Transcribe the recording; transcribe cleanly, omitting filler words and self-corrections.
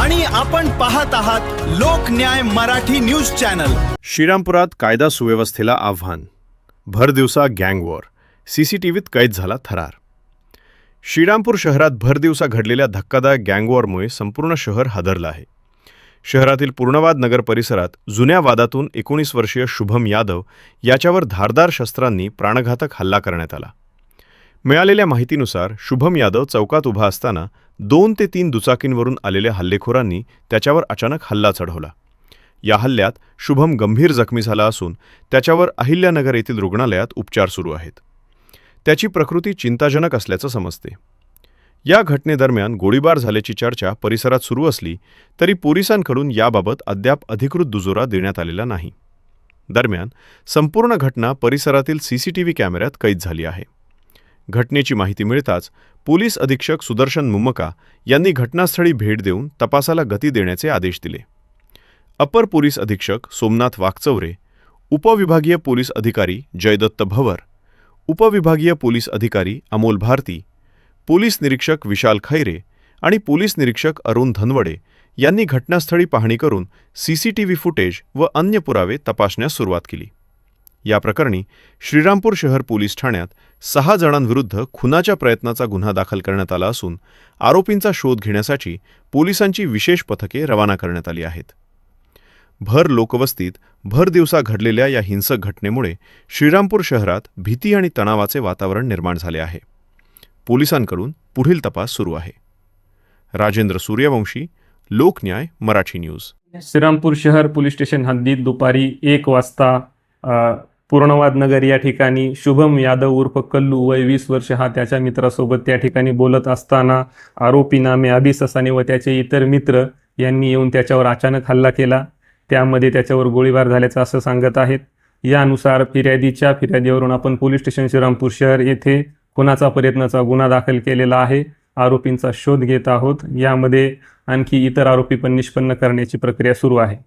आणि आपण पाहत आहात लोकन्याय मराठी न्यूज चॅनल। श्रीरामपुरात कायदा सुव्यवस्थेला आव्हान, भरदिवसा गँग वॉर, सीसीटीव्हीत कैद झाला थरार। श्रीरामपूर शहरात भरदिवसा घडलेल्या धक्कादायक गँग वॉरमुळे संपूर्ण शहर हादरलं आहे। शहरातील पूर्णवाद नगर परिसरात जुन्या वादातून 19 वर्षीय शुभम यादव याच्यावर धारदार शस्त्रांनी प्राणघातक हल्ला करण्यात आला। मिळालेल्या माहितीनुसार शुभम यादव चौकात उभा असताना 2 ते 3 दुचाकींवरून आलेल्या हल्लेखोरांनी त्याच्यावर अचानक हल्ला चढवला। या हल्ल्यात शुभम गंभीर जखमी झाला असून त्याच्यावर अहिल्यानगर येथील रुग्णालयात उपचार सुरू आहेत। त्याची प्रकृती चिंताजनक असल्याचं समजते। या घटनेदरम्यान गोळीबार झाल्याची चर्चा परिसरात सुरू असली तरी पोलिसांकडून याबाबत अद्याप अधिकृत दुजोरा देण्यात आलेला नाही। दरम्यान संपूर्ण घटना परिसरातील सीसीटीव्ही कॅमेऱ्यात कैद झाली आहे। घटनेची माहिती मिळताच पोलीस अधीक्षक सुदर्शन मुम्मका यांनी घटनास्थळी भेट देऊन तपासाला गती देण्याचे आदेश दिले। अपर पोलीस अधीक्षक सोमनाथ वाकचौरे, उपविभागीय पोलीस अधिकारी जयदत्त भवर, उपविभागीय पोलीस अधिकारी अमोल भारती, पोलीस निरीक्षक विशाल खैरे आणि पोलीस निरीक्षक अरुण धनवडे यांनी घटनास्थळी पाहणी करून सीसीटीव्ही फुटेज व अन्य पुरावे तपासण्यास सुरुवात केली। या प्रकरणी श्रीरामपूर शहर पोलीस ठाण्यात 6 जणांविरुद्ध खुनाच्या प्रयत्नाचा गुन्हा दाखल करण्यात आला असून आरोपींचा शोध घेण्यासाठी पोलिसांची विशेष पथके रवाना करण्यात आली आहेत। भर लोकवस्तीत भरदिवसा घडलेल्या या हिंसक घटनेमुळे श्रीरामपूर शहरात भीती आणि तणावाचे वातावरण निर्माण झाले आहे। पोलिसांकडून पुढील तपास सुरू आहे। राजेंद्र सूर्यवंशी, लोकन्याय मराठी न्यूज। श्रीरामपूर शहर पोलीस स्टेशन हद्दीत दुपारी 1 वाजता पूर्णवाद नगर या ठिकाणी शुभम यादव उर्फ कल्लू वय 20 वर्ष हा त्याच्या मित्रासोबत त्या ठिकाणी बोलत असताना आरोपी नामे अभि ससाने व त्याचे इतर मित्र यांनी येऊन त्याच्यावर अचानक हल्ला केला। त्यामध्ये त्याच्यावर गोळीबार झाल्याचं असं सांगत आहेत। यानुसार फिर्यादीच्या फिर्यादीवरून आपण पोलीस स्टेशन श्रीरामपूर शहर येथे खुनाचा प्रयत्नाचा गुन्हा दाखल केलेला आहे। आरोपींचा शोध घेत आहोत। यामध्ये आणखी इतर आरोपी पण निष्पन्न करण्याची प्रक्रिया सुरू आहे।